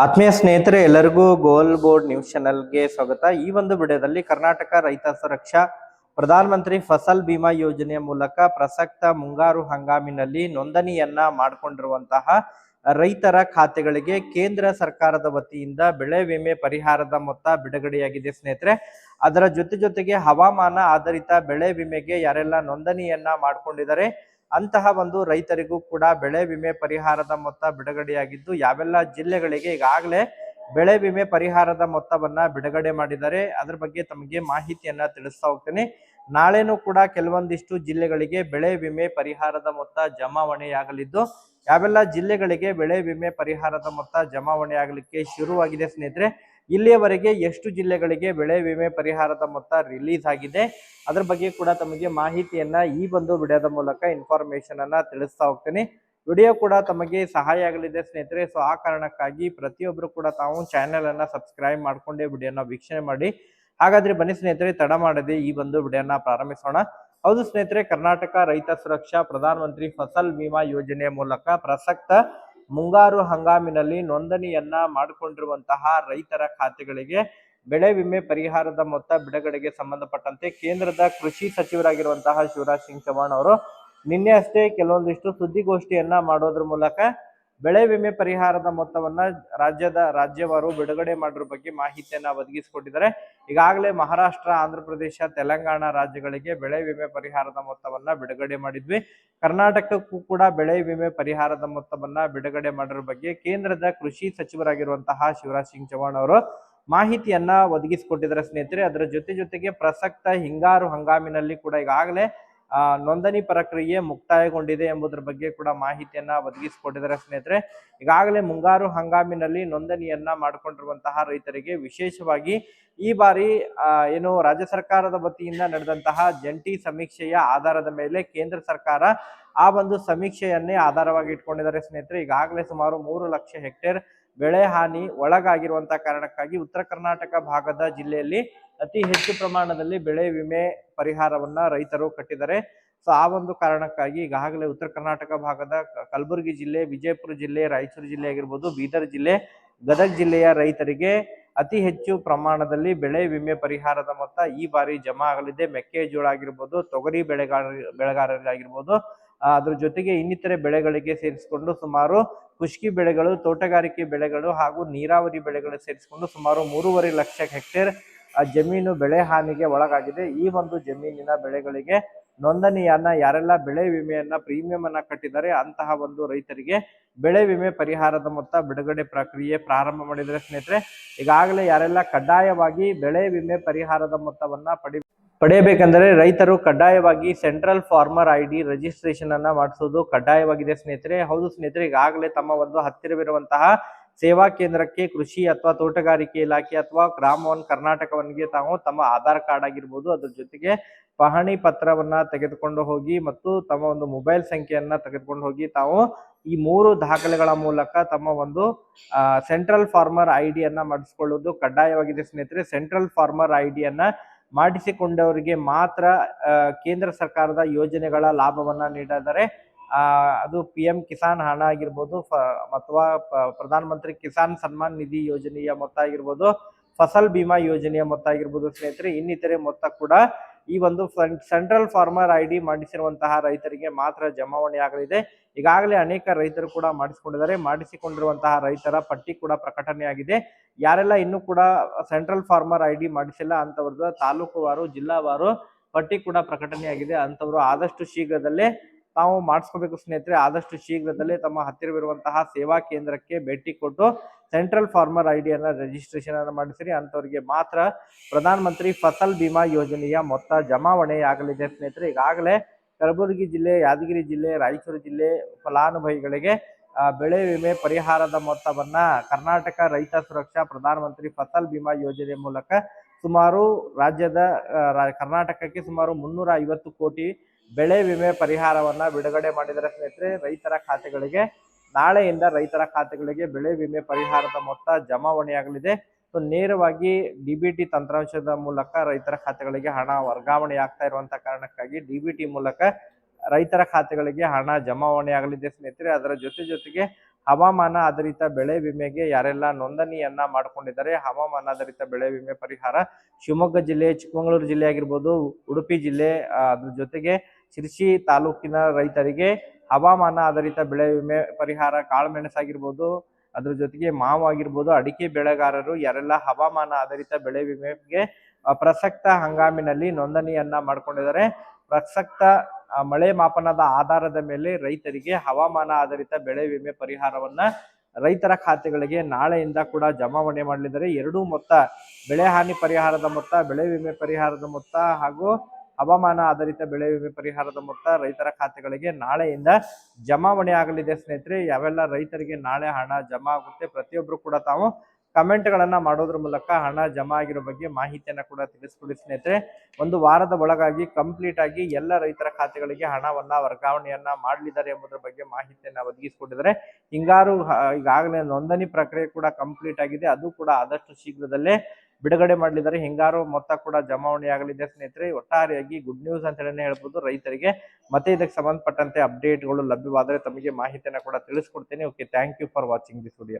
ಆತ್ಮೀಯ ಸ್ನೇಹಿತರೆ, ಎಲ್ಲರಿಗೂ ಗೋಲ್ ಬೋರ್ಡ್ ನ್ಯೂಸ್ ಚಾನೆಲ್ಗೆ ಸ್ವಾಗತ. ಈ ಒಂದು ವಿಡಿಯೋದಲ್ಲಿ ಕರ್ನಾಟಕ ರೈತ ಸುರಕ್ಷಾ ಪ್ರಧಾನ ಮಂತ್ರಿ ಫಸಲ್ ಬಿಮಾ ಯೋಜನೆಯ ಮೂಲಕ ಪ್ರಸಕ್ತ ಮುಂಗಾರು ಹಂಗಾಮಿನಲ್ಲಿ ನೋಂದಣಿಯನ್ನ ಮಾಡಿಕೊಂಡಿರುವಂತಹ ರೈತರ ಖಾತೆಗಳಿಗೆ ಕೇಂದ್ರ ಸರ್ಕಾರದ ವತಿಯಿಂದ ಬೆಳೆ ವಿಮೆ ಪರಿಹಾರದ ಮೊತ್ತ ಬಿಡುಗಡೆಯಾಗಿದೆ ಸ್ನೇಹಿತರೆ. ಅದರ ಜೊತೆಗೆ ಹವಾಮಾನ ಆಧಾರಿತ ಬೆಳೆ ವಿಮೆಗೆ ಯಾರೆಲ್ಲ ನೋಂದಣಿಯನ್ನ ಮಾಡಿಕೊಂಡಿದ್ದಾರೆ ಅಂತಹ ಒಂದು ರೈತರಿಗೂ ಕೂಡ ಬೆಳೆ ವಿಮೆ ಪರಿಹಾರದ ಮೊತ್ತ ಬಿಡುಗಡೆಯಾಗಿದ್ದು, ಯಾವೆಲ್ಲ ಜಿಲ್ಲೆಗಳಿಗೆ ಈಗಾಗಲೇ ಬೆಳೆ ವಿಮೆ ಪರಿಹಾರದ ಮೊತ್ತವನ್ನ ಬಿಡುಗಡೆ ಮಾಡಿದ್ದಾರೆ ಅದ್ರ ಬಗ್ಗೆ ತಮಗೆ ಮಾಹಿತಿಯನ್ನ ತಿಳಿಸ್ತಾ ಹೋಗ್ತೇನೆ. ನಾಳೆನೂ ಕೂಡ ಕೆಲವೊಂದಿಷ್ಟು ಜಿಲ್ಲೆಗಳಿಗೆ ಬೆಳೆ ವಿಮೆ ಪರಿಹಾರದ ಮೊತ್ತ ಜಮಾವಣೆಯಾಗಲಿದ್ದು, ಯಾವೆಲ್ಲ ಜಿಲ್ಲೆಗಳಿಗೆ ಬೆಳೆ ವಿಮೆ ಪರಿಹಾರದ ಮೊತ್ತ ಜಮಾವಣೆ ಆಗಲಿಕ್ಕೆ ಶುರುವಾಗಿದೆ ಸ್ನೇಹಿತರೆ, ಇಲ್ಲಿಯವರೆಗೆ ಎಷ್ಟು ಜಿಲ್ಲೆಗಳಿಗೆ ಬೆಳೆ ವಿಮೆ ಪರಿಹಾರದ ಮೊತ್ತ ರಿಲೀಸ್ ಆಗಿದೆ ಅದ್ರ ಬಗ್ಗೆ ಕೂಡ ತಮಗೆ ಮಾಹಿತಿಯನ್ನ ಈ ಒಂದು ವಿಡಿಯೋದ ಮೂಲಕ ಇನ್ಫಾರ್ಮೇಶನ್ ಅನ್ನ ತಿಳಿಸ್ತಾ ಹೋಗ್ತೀನಿ. ವಿಡಿಯೋ ಕೂಡ ತಮಗೆ ಸಹಾಯ ಆಗಲಿದೆ ಸ್ನೇಹಿತರೆ. ಸೊ ಆ ಕಾರಣಕ್ಕಾಗಿ ಪ್ರತಿಯೊಬ್ಬರು ಕೂಡ ತಾವು ಚಾನೆಲ್ ಅನ್ನ ಸಬ್ಸ್ಕ್ರೈಬ್ ಮಾಡ್ಕೊಂಡೇ ವಿಡಿಯೋನ ವೀಕ್ಷಣೆ ಮಾಡಿ. ಹಾಗಾದ್ರೆ ಬನ್ನಿ ಸ್ನೇಹಿತರೆ, ತಡ ಮಾಡದೆ ಈ ಒಂದು ವಿಡಿಯೋನ ಪ್ರಾರಂಭಿಸೋಣ. ಹೌದು ಸ್ನೇಹಿತರೆ, ಕರ್ನಾಟಕ ರೈತ ಸುರಕ್ಷಾ ಪ್ರಧಾನ ಮಂತ್ರಿ ಫಸಲ್ ಬಿಮಾ ಯೋಜನೆಯ ಮೂಲಕ ಪ್ರಸಕ್ತ ಮುಂಗಾರು ಹಂಗಾಮಿನಲ್ಲಿ ನೋಂದಣಿಯನ್ನ ಮಾಡಿಕೊಂಡಿರುವಂತಹ ರೈತರ ಖಾತೆಗಳಿಗೆ ಬೆಳೆ ವಿಮೆ ಪರಿಹಾರದ ಮೊತ್ತ ಬಿಡುಗಡೆಗೆ ಸಂಬಂಧಪಟ್ಟಂತೆ ಕೇಂದ್ರದ ಕೃಷಿ ಸಚಿವರಾಗಿರುವಂತಹ ಶಿವರಾಜ್ ಸಿಂಗ್ ಚೌಹಾಣ್ ಅವರು ನಿನ್ನೆ ಅಷ್ಟೇ ಕೆಲವೊಂದಿಷ್ಟು ಸುದ್ದಿಗೋಷ್ಠಿಯನ್ನ ಮಾಡೋದ್ರ ಮೂಲಕ ಬೆಳೆ ವಿಮೆ ಪರಿಹಾರದ ಮೊತ್ತವನ್ನ ರಾಜ್ಯವಾರು ಬಿಡುಗಡೆ ಮಾಡಿರೋ ಬಗ್ಗೆ ಮಾಹಿತಿಯನ್ನ ಒದಗಿಸಿಕೊಟ್ಟಿದ್ದಾರೆ. ಈಗಾಗಲೇ ಮಹಾರಾಷ್ಟ್ರ, ಆಂಧ್ರ ಪ್ರದೇಶ, ತೆಲಂಗಾಣ ರಾಜ್ಯಗಳಿಗೆ ಬೆಳೆ ವಿಮೆ ಪರಿಹಾರದ ಮೊತ್ತವನ್ನ ಬಿಡುಗಡೆ ಮಾಡಿದ್ವಿ. ಕರ್ನಾಟಕಕ್ಕೂ ಕೂಡ ಬೆಳೆ ವಿಮೆ ಪರಿಹಾರದ ಮೊತ್ತವನ್ನ ಬಿಡುಗಡೆ ಮಾಡಿರೋ ಬಗ್ಗೆ ಕೇಂದ್ರದ ಕೃಷಿ ಸಚಿವರಾಗಿರುವಂತಹ ಶಿವರಾಜ್ ಸಿಂಗ್ ಚೌಹಾಣ್ ಅವರು ಮಾಹಿತಿಯನ್ನ ಒದಗಿಸಿಕೊಟ್ಟಿದ್ದಾರೆ ಸ್ನೇಹಿತರೆ. ಅದರ ಜೊತೆಗೆ ಪ್ರಸಕ್ತ ಹಿಂಗಾರು ಹಂಗಾಮಿನಲ್ಲಿ ಕೂಡ ಈಗಾಗಲೇ ನೋಂದಣಿ ಪ್ರಕ್ರಿಯೆ ಮುಕ್ತಾಯಗೊಂಡಿದೆ ಎಂಬುದರ ಬಗ್ಗೆ ಕೂಡ ಮಾಹಿತಿಯನ್ನ ಒದಗಿಸಿಕೊಟ್ಟಿದ್ದಾರೆ ಸ್ನೇಹಿತರೆ. ಈಗಾಗಲೇ ಮುಂಗಾರು ಹಂಗಾಮಿನಲ್ಲಿ ನೋಂದಣಿಯನ್ನ ಮಾಡಿಕೊಂಡಿರುವಂತಹ ರೈತರಿಗೆ ವಿಶೇಷವಾಗಿ ಈ ಬಾರಿ ಏನು ರಾಜ್ಯ ಸರ್ಕಾರದ ವತಿಯಿಂದ ನಡೆದಂತಹ ಜಂಟಿ ಸಮೀಕ್ಷೆಯ ಆಧಾರದ ಮೇಲೆ ಕೇಂದ್ರ ಸರ್ಕಾರ ಆ ಒಂದು ಸಮೀಕ್ಷೆಯನ್ನೇ ಆಧಾರವಾಗಿ ಇಟ್ಕೊಂಡಿದ್ದಾರೆ ಸ್ನೇಹಿತರೆ. ಈಗಾಗಲೇ ಸುಮಾರು 3 ಲಕ್ಷ ಹೆಕ್ಟೇರ್ ಬೆಳೆ ಹಾನಿ ಒಳಗಾಗಿರುವಂತಹ ಕಾರಣಕ್ಕಾಗಿ ಉತ್ತರ ಕರ್ನಾಟಕ ಭಾಗದ ಜಿಲ್ಲೆಯಲ್ಲಿ ಅತಿ ಹೆಚ್ಚು ಪ್ರಮಾಣದಲ್ಲಿ ಬೆಳೆ ವಿಮೆ ಪರಿಹಾರವನ್ನ ರೈತರು ಕಟ್ಟಿದ್ದಾರೆ. ಸೊ ಆ ಒಂದು ಕಾರಣಕ್ಕಾಗಿ ಈಗಾಗಲೇ ಉತ್ತರ ಕರ್ನಾಟಕ ಭಾಗದ ಕಲಬುರಗಿ ಜಿಲ್ಲೆ, ವಿಜಯಪುರ ಜಿಲ್ಲೆ, ರಾಯಚೂರು ಜಿಲ್ಲೆ ಆಗಿರ್ಬೋದು, ಬೀದರ್ ಜಿಲ್ಲೆ, ಗದಗ ಜಿಲ್ಲೆಯ ರೈತರಿಗೆ ಅತಿ ಹೆಚ್ಚು ಪ್ರಮಾಣದಲ್ಲಿ ಬೆಳೆ ವಿಮೆ ಪರಿಹಾರದ ಮೊತ್ತ ಈ ಬಾರಿ ಜಮಾ ಆಗಲಿದೆ. ಮೆಕ್ಕೆಜೋಳ ಆಗಿರ್ಬೋದು, ತೊಗರಿ ಬೆಳೆಗಾರರಿಗಾಗಿರ್ಬೋದು, ಅದ್ರ ಜೊತೆಗೆ ಇನ್ನಿತರೆ ಬೆಳೆಗಳಿಗೆ ಸೇರಿಸಿಕೊಂಡು ಸುಮಾರು ಖುಷ್ಕಿ ಬೆಳೆಗಳು, ತೋಟಗಾರಿಕೆ ಬೆಳೆಗಳು ಹಾಗೂ ನೀರಾವರಿ ಬೆಳೆಗಳು ಸೇರಿಸಿಕೊಂಡು ಸುಮಾರು 3.5 ಲಕ್ಷ ಹೆಕ್ಟೇರ್ ಜಮೀನು ಬೆಳೆ ಹಾನಿಗೆ ಒಳಗಾಗಿದೆ. ಈ ಒಂದು ಜಮೀನಿನ ಬೆಳೆಗಳಿಗೆ ನೋಂದಣಿಯನ್ನ ಯಾರೆಲ್ಲ ಬೆಳೆ ವಿಮೆಯನ್ನ ಪ್ರೀಮಿಯಂ ಅನ್ನ ಕಟ್ಟಿದ್ದಾರೆ ಅಂತಹ ಒಂದು ರೈತರಿಗೆ ಬೆಳೆ ವಿಮೆ ಪರಿಹಾರದ ಮೊತ್ತ ಬಿಡುಗಡೆ ಪ್ರಕ್ರಿಯೆ ಪ್ರಾರಂಭ ಮಾಡಿದರೆ ಸ್ನೇಹಿತರೆ. ಈಗಾಗಲೇ ಯಾರೆಲ್ಲ ಕಡ್ಡಾಯವಾಗಿ ಬೆಳೆ ವಿಮೆ ಪರಿಹಾರದ ಮೊತ್ತವನ್ನ ಪಡೆಯಬೇಕೆಂದರೆ ರೈತರು ಕಡ್ಡಾಯವಾಗಿ ಸೆಂಟ್ರಲ್ ಫಾರ್ಮರ್ ID ರಿಜಿಸ್ಟ್ರೇಷನ್ ಅನ್ನ ಮಾಡಿಸೋದು ಕಡ್ಡಾಯವಾಗಿದೆ ಸ್ನೇಹಿತರೆ. ಹೌದು ಸ್ನೇಹಿತರೆ, ಈಗಾಗಲೇ ತಮ್ಮ ಒಂದು ಹತ್ತಿರವಿರುವಂತಹ ಸೇವಾ ಕೇಂದ್ರಕ್ಕೆ ಕೃಷಿ ಅಥವಾ ತೋಟಗಾರಿಕೆ ಇಲಾಖೆ ಅಥವಾ ಗ್ರಾಮ ಒನ್ ಕರ್ನಾಟಕವನ್ಗೆ ತಾವು ತಮ್ಮ ಆಧಾರ್ ಕಾರ್ಡ್ ಆಗಿರ್ಬೋದು, ಅದ್ರ ಜೊತೆಗೆ ಪಹಣಿ ಪತ್ರವನ್ನ ತೆಗೆದುಕೊಂಡು ಹೋಗಿ ಮತ್ತು ತಮ್ಮ ಒಂದು ಮೊಬೈಲ್ ಸಂಖ್ಯೆಯನ್ನ ತೆಗೆದುಕೊಂಡು ಹೋಗಿ ತಾವು ಈ 3 ದಾಖಲೆಗಳ ಮೂಲಕ ತಮ್ಮ ಒಂದು ಸೆಂಟ್ರಲ್ ಫಾರ್ಮರ್ ID ಅನ್ನ ಮಾಡಿಸಿಕೊಳ್ಳುವುದು ಕಡ್ಡಾಯವಾಗಿದೆ ಸ್ನೇಹಿತರೆ. ಸೆಂಟ್ರಲ್ ಫಾರ್ಮರ್ ID ಅನ್ನ ಮಾಡಿಸಿಕೊಂಡವರಿಗೆ ಮಾತ್ರ ಕೇಂದ್ರ ಸರ್ಕಾರದ ಯೋಜನೆಗಳ ಲಾಭವನ್ನ ನೀಡಿದರೆ ಅದು PM ಕಿಸಾನ್ ಹಣ ಆಗಿರ್ಬೋದು ಅಥವಾ ಪ್ರಧಾನ ಮಂತ್ರಿ ಕಿಸಾನ್ ಸನ್ಮಾನ್ ನಿಧಿ ಯೋಜನೆಯ ಮೊತ್ತ ಆಗಿರ್ಬೋದು, ಫಸಲ್ ಬಿಮಾ ಯೋಜನೆಯ ಮೊತ್ತ ಆಗಿರ್ಬೋದು ಸ್ನೇಹಿತರೆ, ಇನ್ನಿತರೆ ಮೊತ್ತ ಕೂಡ ಈ ಒಂದು ಸೆಂಟ್ರಲ್ ಫಾರ್ಮರ್ ID ಮಾಡಿಸಿರುವಂತಹ ರೈತರಿಗೆ ಮಾತ್ರ ಜಮಾವಣೆ ಆಗಲಿದೆ. ಈಗಾಗಲೇ ಅನೇಕ ರೈತರು ಕೂಡ ಮಾಡಿಸಿಕೊಂಡಿರುವಂತಹ ರೈತರ ಪಟ್ಟಿ ಕೂಡ ಪ್ರಕಟಣೆಯಾಗಿದೆ. ಯಾರೆಲ್ಲ ಇನ್ನೂ ಕೂಡ ಸೆಂಟ್ರಲ್ ಫಾರ್ಮರ್ ID ಮಾಡಿಸಿಲ್ಲ ಅಂತವ್ರದ್ದು ತಾಲೂಕುವಾರು, ಜಿಲ್ಲಾವಾರು ಪಟ್ಟಿ ಕೂಡ ಪ್ರಕಟಣೆಯಾಗಿದೆ. ಅಂತವರು ಆದಷ್ಟು ಶೀಘ್ರದಲ್ಲೇ ತಾವು ಮಾಡಿಸ್ಕೋಬೇಕು ಸ್ನೇಹಿತರೆ. ಆದಷ್ಟು ಶೀಘ್ರದಲ್ಲೇ ತಮ್ಮ ಹತ್ತಿರವಿರುವಂತಹ ಸೇವಾ ಕೇಂದ್ರಕ್ಕೆ ಭೇಟಿ ಕೊಟ್ಟು ಸೆಂಟ್ರಲ್ ಫಾರ್ಮರ್ ID ಅನ್ನ ರಿಜಿಸ್ಟ್ರೇಷನ್ ಅನ್ನು ಮಾಡಿಸಿರಿ. ಅಂತವರಿಗೆ ಮಾತ್ರ ಪ್ರಧಾನ ಮಂತ್ರಿ ಫಸಲ್ ಬಿಮಾ ಯೋಜನೆಯ ಮೊತ್ತ ಜಮಾವಣೆ ಆಗಲಿದೆ ಸ್ನೇಹಿತರೆ. ಈಗಾಗಲೇ ಕಲಬುರಗಿ ಜಿಲ್ಲೆ, ಯಾದಗಿರಿ ಜಿಲ್ಲೆ, ರಾಯಚೂರು ಜಿಲ್ಲೆ ಫಲಾನುಭವಿಗಳಿಗೆ ಬೆಳೆ ವಿಮೆ ಪರಿಹಾರದ ಮೊತ್ತವನ್ನ ಕರ್ನಾಟಕ ರೈತ ಸುರಕ್ಷಾ ಪ್ರಧಾನ ಮಂತ್ರಿ ಫಸಲ್ ಬಿಮಾ ಯೋಜನೆ ಮೂಲಕ ಸುಮಾರು ಕರ್ನಾಟಕಕ್ಕೆ ಸುಮಾರು 350 ಕೋಟಿ ಬೆಳೆ ವಿಮೆ ಪರಿಹಾರವನ್ನ ಬಿಡುಗಡೆ ಮಾಡಿದರೆ ಸ್ನೇಹಿತರೆ. ರೈತರ ಖಾತೆಗಳಿಗೆ ನಾಳೆಯಿಂದ ರೈತರ ಖಾತೆಗಳಿಗೆ ಬೆಳೆ ವಿಮೆ ಪರಿಹಾರದ ಮೊತ್ತ ಜಮಾವಣೆಯಾಗಲಿದೆ. ಸೊ ನೇರವಾಗಿ DBT ತಂತ್ರಾಂಶದ ಮೂಲಕ ರೈತರ ಖಾತೆಗಳಿಗೆ ಹಣ ವರ್ಗಾವಣೆ ಆಗ್ತಾ ಇರುವಂತಹ ಕಾರಣಕ್ಕಾಗಿ DBT ಮೂಲಕ ರೈತರ ಖಾತೆಗಳಿಗೆ ಹಣ ಜಮಾವಣೆ ಆಗಲಿದೆ ಸ್ನೇಹಿತರೆ. ಅದರ ಜೊತೆಗೆ ಹವಾಮಾನ ಆಧಾರಿತ ಬೆಳೆ ವಿಮೆಗೆ ಯಾರೆಲ್ಲ ನೋಂದಣಿಯನ್ನ ಮಾಡ್ಕೊಂಡಿದ್ದಾರೆ, ಹವಾಮಾನ ಆಧಾರಿತ ಬೆಳೆ ವಿಮೆ ಪರಿಹಾರ ಶಿವಮೊಗ್ಗ ಜಿಲ್ಲೆ, ಚಿಕ್ಕಮಗಳೂರು ಜಿಲ್ಲೆ ಆಗಿರ್ಬೋದು, ಉಡುಪಿ ಜಿಲ್ಲೆ, ಅದ್ರ ಜೊತೆಗೆ ಶಿರ್ಸಿ ತಾಲೂಕಿನ ರೈತರಿಗೆ ಹವಾಮಾನ ಆಧಾರಿತ ಬೆಳೆ ವಿಮೆ ಪರಿಹಾರ, ಕಾಳುಮೆಣಸಾಗಿರ್ಬೋದು, ಅದ್ರ ಜೊತೆಗೆ ಮಾವು ಆಗಿರ್ಬೋದು, ಅಡಿಕೆ ಬೆಳೆಗಾರರು ಯಾರೆಲ್ಲ ಹವಾಮಾನ ಆಧಾರಿತ ಬೆಳೆ ವಿಮೆಗೆ ಪ್ರಸಕ್ತ ಹಂಗಾಮಿನಲ್ಲಿ ನೋಂದಣಿಯನ್ನ ಮಾಡ್ಕೊಂಡಿದ್ದಾರೆ, ಪ್ರಸಕ್ತ ಮಳೆ ಮಾಪನದ ಆಧಾರದ ಮೇಲೆ ರೈತರಿಗೆ ಹವಾಮಾನ ಆಧಾರಿತ ಬೆಳೆ ವಿಮೆ ಪರಿಹಾರವನ್ನ ರೈತರ ಖಾತೆಗಳಿಗೆ ನಾಳೆಯಿಂದ ಕೂಡ ಜಮಾವಣೆ ಮಾಡಲಿದ್ದಾರೆ. ಎರಡೂ ಮೊತ್ತ, ಬೆಳೆ ಹಾನಿ ಪರಿಹಾರದ ಮೊತ್ತ, ಬೆಳೆ ವಿಮೆ ಪರಿಹಾರದ ಮೊತ್ತ ಹಾಗೂ ಹವಾಮಾನ ಆಧಾರಿತ ಬೆಳೆ ವಿಮೆ ಪರಿಹಾರದ ಮೊತ್ತ ರೈತರ ಖಾತೆಗಳಿಗೆ ನಾಳೆಯಿಂದ ಜಮಾವಣೆ ಆಗಲಿದೆ ಸ್ನೇಹಿತರೆ. ಯಾವೆಲ್ಲ ರೈತರಿಗೆ ನಾಳೆ ಹಣ ಜಮಾ ಆಗುತ್ತೆ, ಪ್ರತಿಯೊಬ್ಬರು ಕೂಡ ತಾವು ಕಮೆಂಟ್ಗಳನ್ನ ಮಾಡೋದ್ರ ಮೂಲಕ ಹಣ ಜಮಾ ಆಗಿರೋ ಬಗ್ಗೆ ಮಾಹಿತಿಯನ್ನ ಕೂಡ ತಿಳಿಸ್ಕೊಡಿ ಸ್ನೇಹಿತರೆ. ಒಂದು ವಾರದ ಒಳಗಾಗಿ ಕಂಪ್ಲೀಟ್ ಆಗಿ ಎಲ್ಲ ರೈತರ ಖಾತೆಗಳಿಗೆ ಹಣವನ್ನ ವರ್ಗಾವಣೆಯನ್ನ ಮಾಡಲಿದ್ದಾರೆ ಎಂಬುದರ ಬಗ್ಗೆ ಮಾಹಿತಿಯನ್ನ ಒದಗಿಸಿಕೊಟ್ಟಿದ್ದಾರೆ. ಹಿಂಗಾರು ಈಗಾಗಲೇ ನೋಂದಣಿ ಪ್ರಕ್ರಿಯೆ ಕೂಡ ಕಂಪ್ಲೀಟ್ ಆಗಿದೆ, ಅದು ಕೂಡ ಆದಷ್ಟು ಶೀಘ್ರದಲ್ಲೇ ಬಿಡುಗಡೆ ಮಾಡಲಿದ್ದಾರೆ. ಹಿಂಗಾರು ಮೊತ್ತ ಕೂಡ ಜಮಾವಣೆ ಆಗಲಿದೆ ಸ್ನೇಹಿತರೆ. ಒಟ್ಟಾರೆಯಾಗಿ ಗುಡ್ ನ್ಯೂಸ್ ಅಂತ ಹೇಳಿ ಹೇಳ್ಬೋದು ರೈತರಿಗೆ. ಮತ್ತೆ ಇದಕ್ಕೆ ಸಂಬಂಧಪಟ್ಟಂತೆ ಅಪ್ಡೇಟ್ಗಳು ಲಭ್ಯವಾದರೆ ತಮಗೆ ಮಾಹಿತಿಯನ್ನ ಕೂಡ ತಿಳಿಸ್ಕೊಡ್ತೇನೆ. Okay, thank you for watching this video.